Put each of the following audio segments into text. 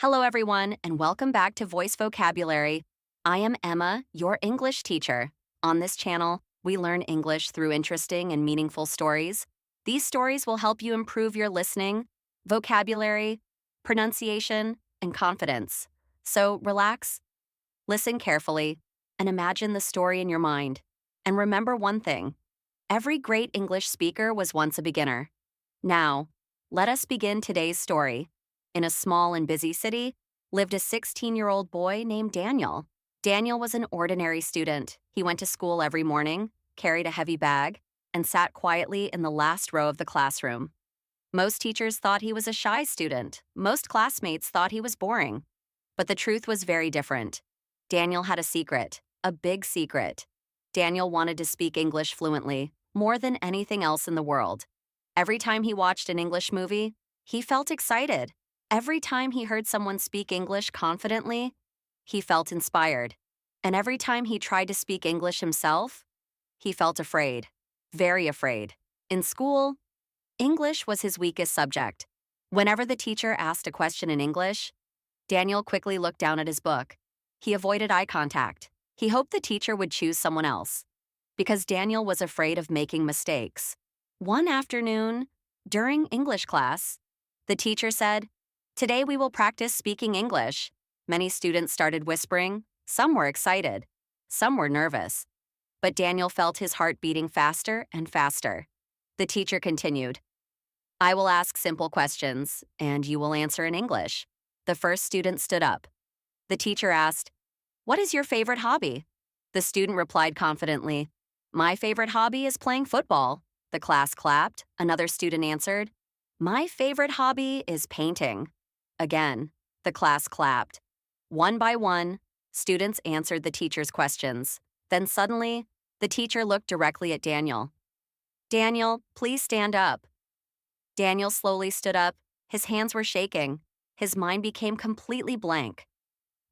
Hello, everyone, and welcome back to Voice Vocabulary. I am Emma, your English teacher. On this channel, we learn English through interesting and meaningful stories. These stories will help you improve your listening, vocabulary, pronunciation, and confidence. So relax, listen carefully, and imagine the story in your mind. And remember one thing: every great English speaker was once a beginner. Now, let us begin today's story. In a small and busy city lived a 16-year-old boy named Daniel. Daniel was an ordinary student. He went to school every morning, carried a heavy bag, and sat quietly in the last row of the classroom. Most teachers thought he was a shy student. Most classmates thought he was boring. But the truth was very different. Daniel had a secret, a big secret. Daniel wanted to speak English fluently, more than anything else in the world. Every time he watched an English movie, he felt excited. Every time he heard someone speak English confidently, he felt inspired. And every time he tried to speak English himself, he felt afraid, very afraid. In school, English was his weakest subject. Whenever the teacher asked a question in English, Daniel quickly looked down at his book. He avoided eye contact. He hoped the teacher would choose someone else, because Daniel was afraid of making mistakes. One afternoon, during English class, the teacher said, "Today we will practice speaking English." Many students started whispering. Some were excited. Some were nervous. But Daniel felt his heart beating faster and faster. The teacher continued, "I will ask simple questions, and you will answer in English." The first student stood up. The teacher asked, "What is your favorite hobby?" The student replied confidently, "My favorite hobby is playing football." The class clapped. Another student answered, "My favorite hobby is painting." Again, the class clapped. One by one, students answered the teacher's questions. Then suddenly, the teacher looked directly at Daniel. "Daniel, please stand up." Daniel slowly stood up. His hands were shaking. His mind became completely blank.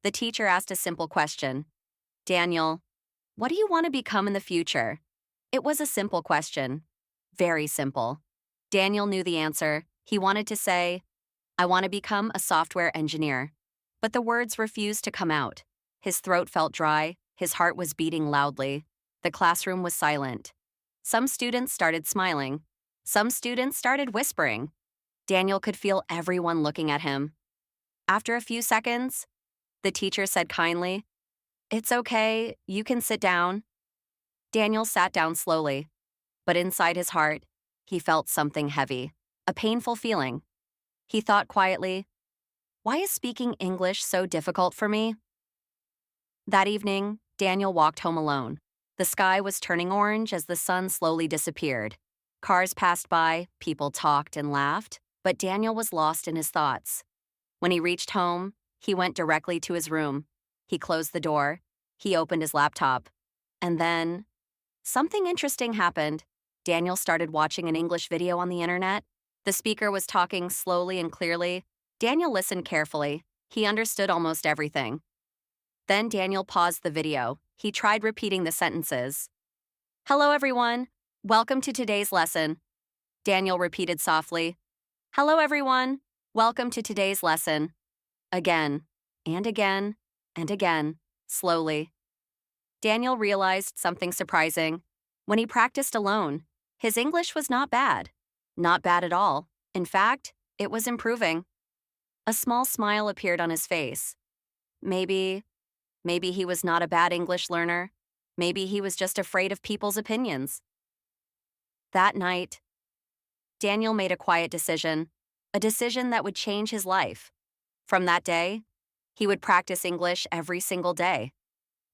The teacher asked a simple question. "Daniel, what do you want to become in the future?" It was a simple question. Very simple. Daniel knew the answer. He wanted to say, "I want to become a software engineer." But the words refused to come out. His throat felt dry. His heart was beating loudly. The classroom was silent. Some students started smiling. Some students started whispering. Daniel could feel everyone looking at him. After a few seconds, the teacher said kindly, "It's okay, you can sit down." Daniel sat down slowly, but inside his heart, he felt something heavy, a painful feeling. He thought quietly, "Why is speaking English so difficult for me?" That evening, Daniel walked home alone. The sky was turning orange as the sun slowly disappeared. Cars passed by, people talked and laughed, but Daniel was lost in his thoughts. When he reached home, he went directly to his room. He closed the door. He opened his laptop. And then, something interesting happened. Daniel started watching an English video on the internet. The speaker was talking slowly and clearly. Daniel listened carefully. He understood almost everything. Then Daniel paused the video. He tried repeating the sentences. "Hello, everyone. Welcome to today's lesson." Daniel repeated softly, "Hello, everyone. Welcome to today's lesson." Again, and again, and again, slowly. Daniel realized something surprising. When he practiced alone, his English was not bad. Not bad at all. In fact, it was improving. A small smile appeared on his face. Maybe he was not a bad English learner. Maybe he was just afraid of people's opinions. That night, Daniel made a quiet decision, a decision that would change his life. From that day, he would practice English every single day.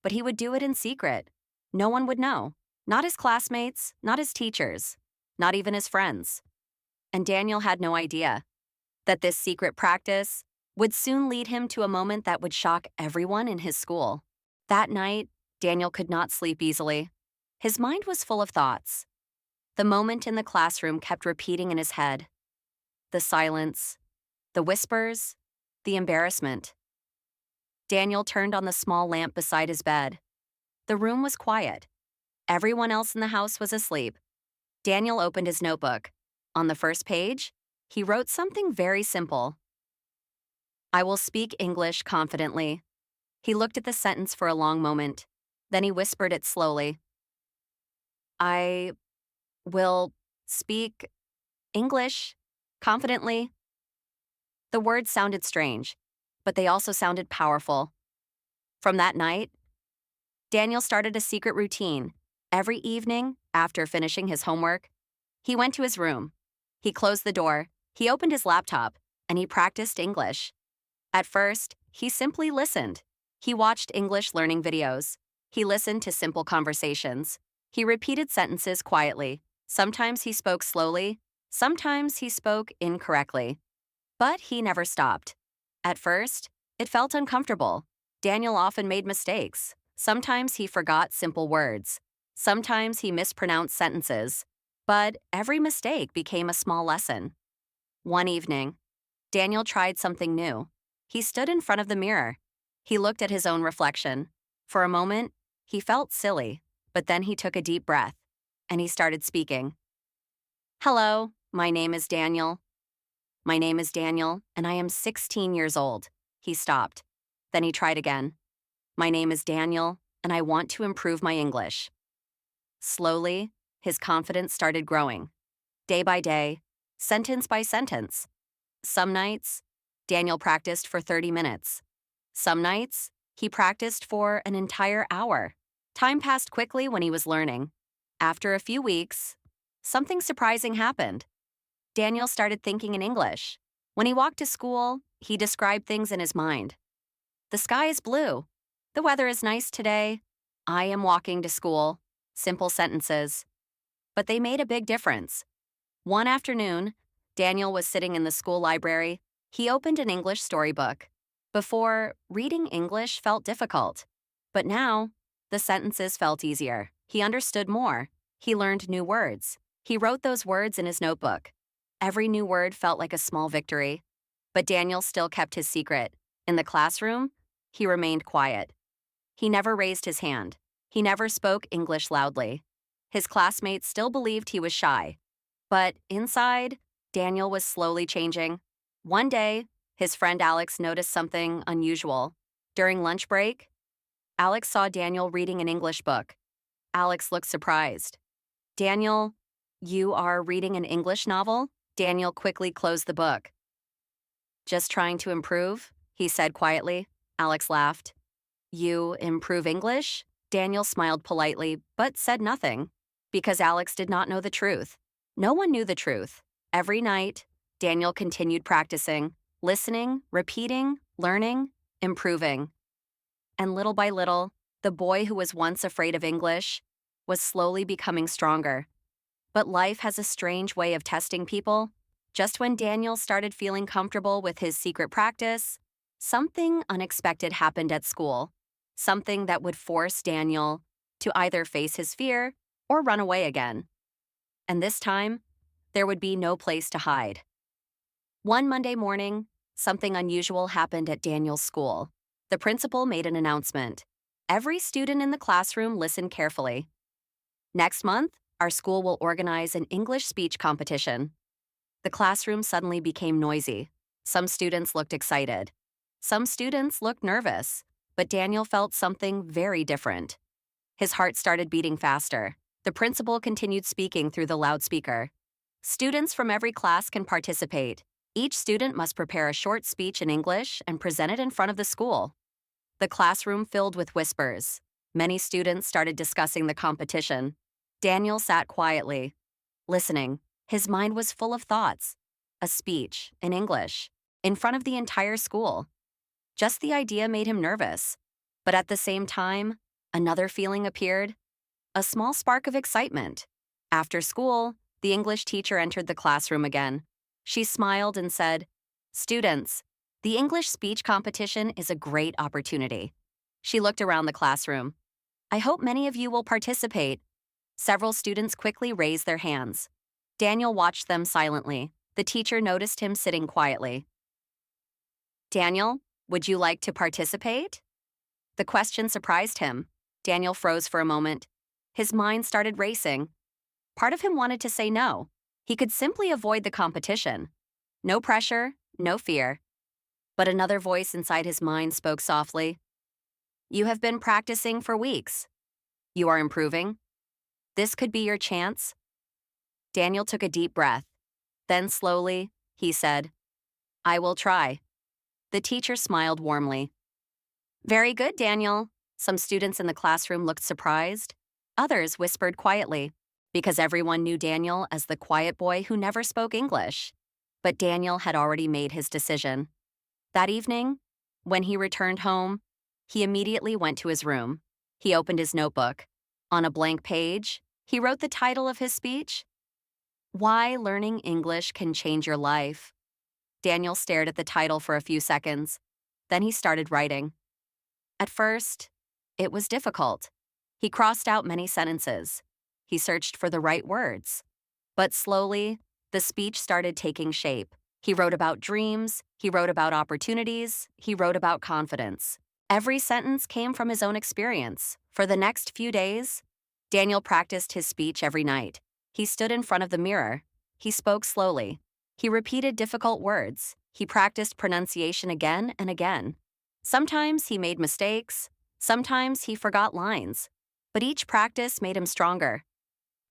But he would do it in secret. No one would know. Not his classmates, not his teachers, not even his friends. And Daniel had no idea that this secret practice would soon lead him to a moment that would shock everyone in his school. That night, Daniel could not sleep easily. His mind was full of thoughts. The moment in the classroom kept repeating in his head. The silence, the whispers, the embarrassment. Daniel turned on the small lamp beside his bed. The room was quiet. Everyone else in the house was asleep. Daniel opened his notebook. On the first page, he wrote something very simple. I will speak English confidently. He looked at the sentence for a long moment. Then he whispered it slowly. I will speak English confidently. The words sounded strange, but they also sounded powerful. From that night, Daniel started a secret routine. Every evening, after finishing his homework, he went to his room. He closed the door, he opened his laptop, and he practiced English. At first, he simply listened. He watched English learning videos. He listened to simple conversations. He repeated sentences quietly. Sometimes he spoke slowly, sometimes he spoke incorrectly. But he never stopped. At first, it felt uncomfortable. Daniel often made mistakes. Sometimes he forgot simple words. Sometimes he mispronounced sentences. But every mistake became a small lesson. One evening, Daniel tried something new. He stood in front of the mirror. He looked at his own reflection. For a moment, he felt silly, but then he took a deep breath, and he started speaking. Hello, my name is Daniel. My name is Daniel, and I am 16 years old. He stopped. Then he tried again. My name is Daniel, and I want to improve my English. Slowly, his confidence started growing. Day by day, sentence by sentence. Some nights, Daniel practiced for 30 minutes. Some nights, he practiced for an entire hour. Time passed quickly when he was learning. After a few weeks, something surprising happened. Daniel started thinking in English. When he walked to school, he described things in his mind. The sky is blue. The weather is nice today. I am walking to school. Simple sentences. But they made a big difference. One afternoon, Daniel was sitting in the school library. He opened an English storybook. Before, reading English felt difficult. But now, the sentences felt easier. He understood more. He learned new words. He wrote those words in his notebook. Every new word felt like a small victory. But Daniel still kept his secret. In the classroom, he remained quiet. He never raised his hand. He never spoke English loudly. His classmates still believed he was shy. But inside, Daniel was slowly changing. One day, his friend Alex noticed something unusual. During lunch break, Alex saw Daniel reading an English book. Alex looked surprised. Daniel, you are reading an English novel? Daniel quickly closed the book. Just trying to improve, he said quietly. Alex laughed. You improve English? Daniel smiled politely, but said nothing, because Alex did not know the truth. No one knew the truth. Every night, Daniel continued practicing, listening, repeating, learning, improving. And little by little, the boy who was once afraid of English was slowly becoming stronger. But life has a strange way of testing people. Just when Daniel started feeling comfortable with his secret practice, something unexpected happened at school. Something that would force Daniel to either face his fear or run away again. And this time, there would be no place to hide. One Monday morning, something unusual happened at Daniel's school. The principal made an announcement. Every student in the classroom listened carefully. Next month, our school will organize an English speech competition. The classroom suddenly became noisy. Some students looked excited. Some students looked nervous. But Daniel felt something very different. His heart started beating faster. The principal continued speaking through the loudspeaker. Students from every class can participate. Each student must prepare a short speech in English and present it in front of the school. The classroom filled with whispers. Many students started discussing the competition. Daniel sat quietly, listening. His mind was full of thoughts. A speech, in English, in front of the entire school. Just the idea made him nervous. But at the same time, another feeling appeared. A small spark of excitement. After school, the English teacher entered the classroom again. She smiled and said, "Students, the English speech competition is a great opportunity." She looked around the classroom. "I hope many of you will participate." Several students quickly raised their hands. Daniel watched them silently. The teacher noticed him sitting quietly. "Daniel, would you like to participate?" The question surprised him. Daniel froze for a moment. His mind started racing. Part of him wanted to say no. He could simply avoid the competition. No pressure, no fear. But another voice inside his mind spoke softly. You have been practicing for weeks. You are improving. This could be your chance. Daniel took a deep breath. Then slowly, he said, I will try. The teacher smiled warmly. Very good, Daniel. Some students in the classroom looked surprised. Others whispered quietly, because everyone knew Daniel as the quiet boy who never spoke English. But Daniel had already made his decision. That evening, when he returned home, he immediately went to his room. He opened his notebook. On a blank page, he wrote the title of his speech, Why Learning English Can Change Your Life. Daniel stared at the title for a few seconds. Then he started writing. At first, it was difficult. He crossed out many sentences. He searched for the right words. But slowly, the speech started taking shape. He wrote about dreams, he wrote about opportunities, he wrote about confidence. Every sentence came from his own experience. For the next few days, Daniel practiced his speech every night. He stood in front of the mirror. He spoke slowly. He repeated difficult words. He practiced pronunciation again and again. Sometimes he made mistakes. Sometimes he forgot lines. But each practice made him stronger.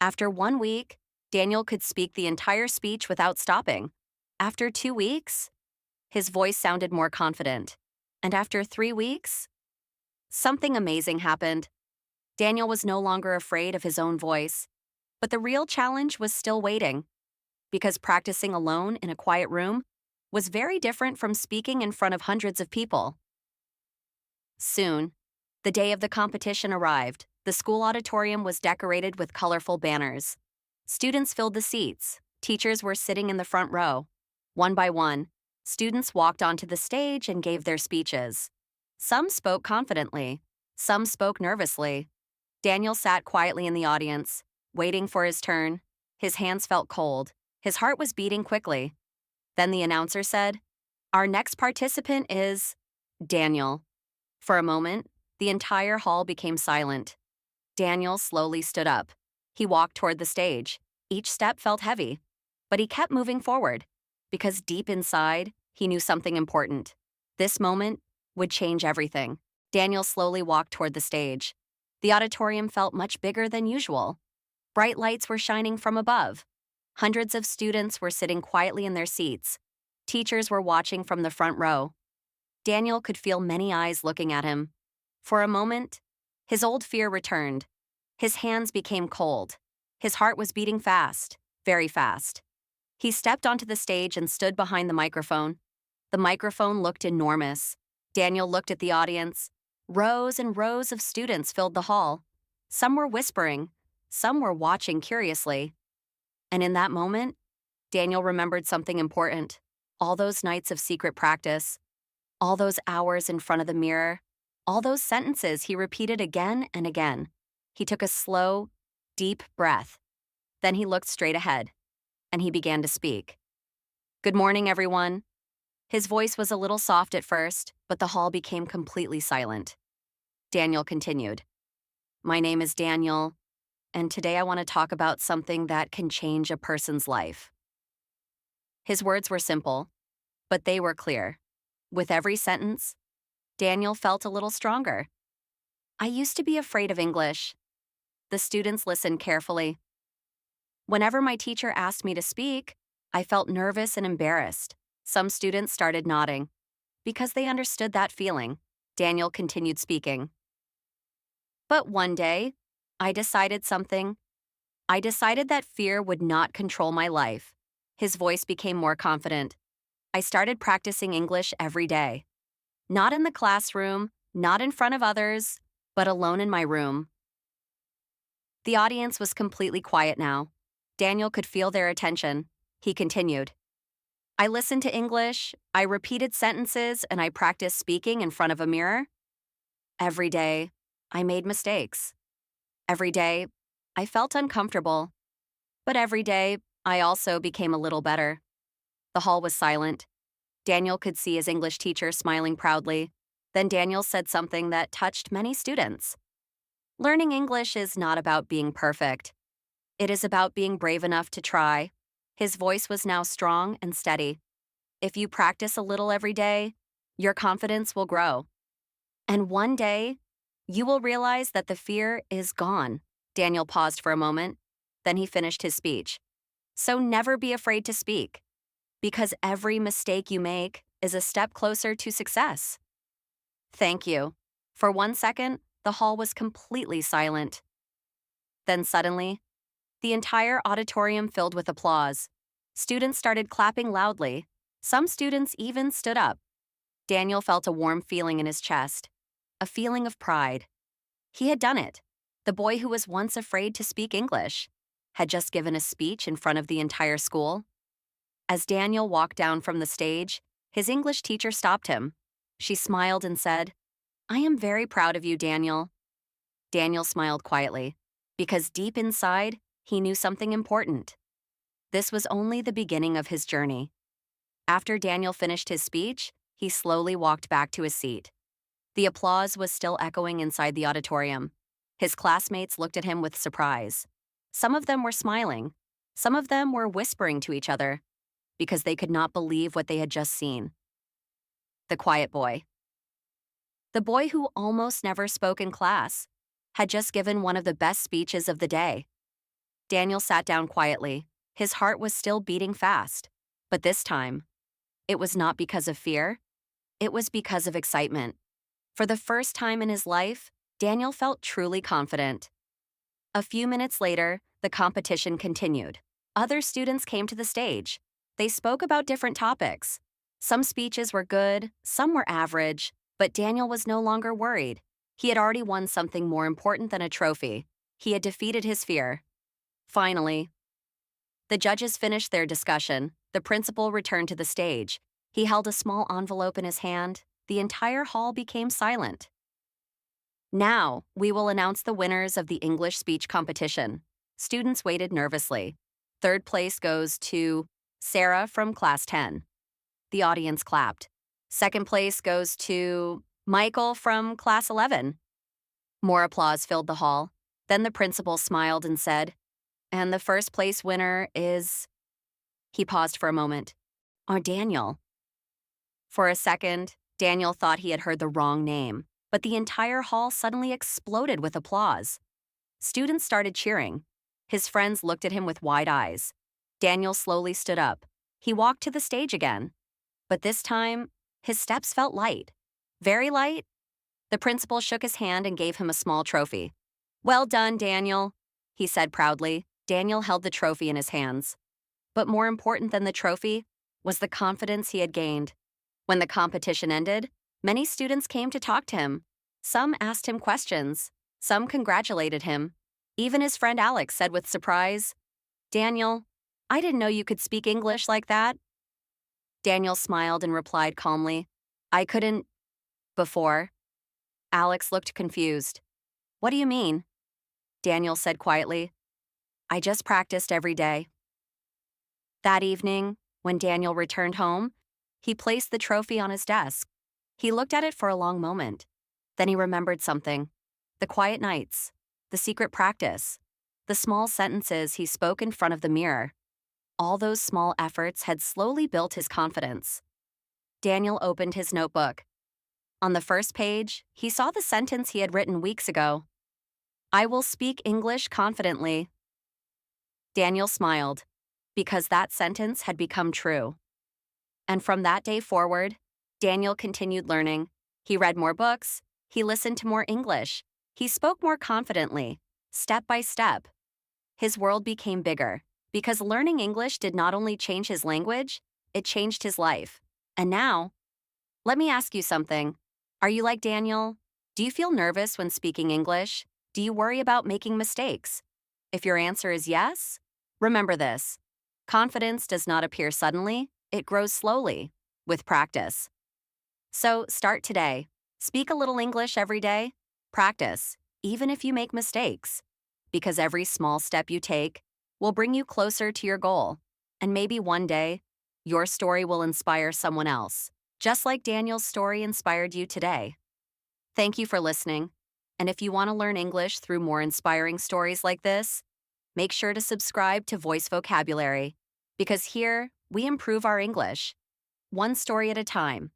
After 1 week, Daniel could speak the entire speech without stopping. After 2 weeks, his voice sounded more confident. And after 3 weeks, something amazing happened. Daniel was no longer afraid of his own voice. But the real challenge was still waiting. Because practicing alone in a quiet room was very different from speaking in front of hundreds of people. Soon, the day of the competition arrived. The school auditorium was decorated with colorful banners. Students filled the seats. Teachers were sitting in the front row. One by one, students walked onto the stage and gave their speeches. Some spoke confidently. Some spoke nervously. Daniel sat quietly in the audience, waiting for his turn. His hands felt cold. His heart was beating quickly. Then the announcer said, Our next participant is Daniel. For a moment, the entire hall became silent. Daniel slowly stood up. He walked toward the stage. Each step felt heavy, but he kept moving forward, because deep inside, he knew something important. This moment would change everything. Daniel slowly walked toward the stage. The auditorium felt much bigger than usual. Bright lights were shining from above. Hundreds of students were sitting quietly in their seats. Teachers were watching from the front row. Daniel could feel many eyes looking at him. For a moment, his old fear returned. His hands became cold. His heart was beating fast, very fast. He stepped onto the stage and stood behind the microphone. The microphone looked enormous. Daniel looked at the audience. Rows and rows of students filled the hall. Some were whispering. Some were watching curiously. And in that moment, Daniel remembered something important. All those nights of secret practice. All those hours in front of the mirror. All those sentences he repeated again and again. He took a slow, deep breath. Then he looked straight ahead, and he began to speak. Good morning, everyone. His voice was a little soft at first, but the hall became completely silent. Daniel continued. My name is Daniel, and today I want to talk about something that can change a person's life. His words were simple, but they were clear. With every sentence, Daniel felt a little stronger. I used to be afraid of English. The students listened carefully. Whenever my teacher asked me to speak, I felt nervous and embarrassed. Some students started nodding. Because they understood that feeling, Daniel continued speaking. But one day, I decided something. I decided that fear would not control my life. His voice became more confident. I started practicing English every day. Not in the classroom, not in front of others, but alone in my room. The audience was completely quiet now. Daniel could feel their attention. He continued. I listened to English, I repeated sentences, and I practiced speaking in front of a mirror. Every day, I made mistakes. Every day, I felt uncomfortable. But every day, I also became a little better. The hall was silent. Daniel could see his English teacher smiling proudly. Then Daniel said something that touched many students. Learning English is not about being perfect. It is about being brave enough to try. His voice was now strong and steady. If you practice a little every day, your confidence will grow. And one day, you will realize that the fear is gone. Daniel paused for a moment. Then he finished his speech. So never be afraid to speak, because every mistake you make is a step closer to success. Thank you. For 1 second, the hall was completely silent. Then suddenly, the entire auditorium filled with applause. Students started clapping loudly. Some students even stood up. Daniel felt a warm feeling in his chest, a feeling of pride. He had done it. The boy who was once afraid to speak English had just given a speech in front of the entire school. As Daniel walked down from the stage, his English teacher stopped him. She smiled and said, "I am very proud of you, Daniel." Daniel smiled quietly, because deep inside, he knew something important. This was only the beginning of his journey. After Daniel finished his speech, he slowly walked back to his seat. The applause was still echoing inside the auditorium. His classmates looked at him with surprise. Some of them were smiling. Some of them were whispering to each other, because they could not believe what they had just seen. The quiet boy. The boy who almost never spoke in class had just given one of the best speeches of the day. Daniel sat down quietly. His heart was still beating fast. But this time, it was not because of fear. It was because of excitement. For the first time in his life, Daniel felt truly confident. A few minutes later, the competition continued. Other students came to the stage. They spoke about different topics. Some speeches were good, some were average, but Daniel was no longer worried. He had already won something more important than a trophy. He had defeated his fear. Finally, the judges finished their discussion. The principal returned to the stage. He held a small envelope in his hand. The entire hall became silent. Now, we will announce the winners of the English speech competition. Students waited nervously. Third place goes to Sarah from Class 10. The audience clapped. Second place goes to Michael from Class 11. More applause filled the hall. Then the principal smiled and said, "And the first place winner is..." He paused for a moment. "Our Daniel." For a second, Daniel thought he had heard the wrong name, but the entire hall suddenly exploded with applause. Students started cheering. His friends looked at him with wide eyes. Daniel slowly stood up. He walked to the stage again. But this time, his steps felt light. Very light. The principal shook his hand and gave him a small trophy. "Well done, Daniel," he said proudly. Daniel held the trophy in his hands. But more important than the trophy was the confidence he had gained. When the competition ended, many students came to talk to him. Some asked him questions. Some congratulated him. Even his friend Alex said with surprise, "Daniel, I didn't know you could speak English like that." Daniel smiled and replied calmly, "I couldn't before." Alex looked confused. "What do you mean?" Daniel said quietly, "I just practiced every day." That evening, when Daniel returned home, he placed the trophy on his desk. He looked at it for a long moment. Then he remembered something. The quiet nights, the secret practice, the small sentences he spoke in front of the mirror. All those small efforts had slowly built his confidence. Daniel opened his notebook. On the first page, he saw the sentence he had written weeks ago. "I will speak English confidently." Daniel smiled, because that sentence had become true. And from that day forward, Daniel continued learning. He read more books, he listened to more English, he spoke more confidently, step by step. His world became bigger, because learning English did not only change his language, it changed his life. And now, let me ask you something. Are you like Daniel? Do you feel nervous when speaking English? Do you worry about making mistakes? If your answer is yes, remember this. Confidence does not appear suddenly, it grows slowly, with practice. So start today. Speak a little English every day. Practice, even if you make mistakes. Because every small step you take will bring you closer to your goal. And maybe one day, your story will inspire someone else, just like Daniel's story inspired you today. Thank you for listening. And if you want to learn English through more inspiring stories like this, make sure to subscribe to Voice Vocabulary, because here we improve our English, one story at a time.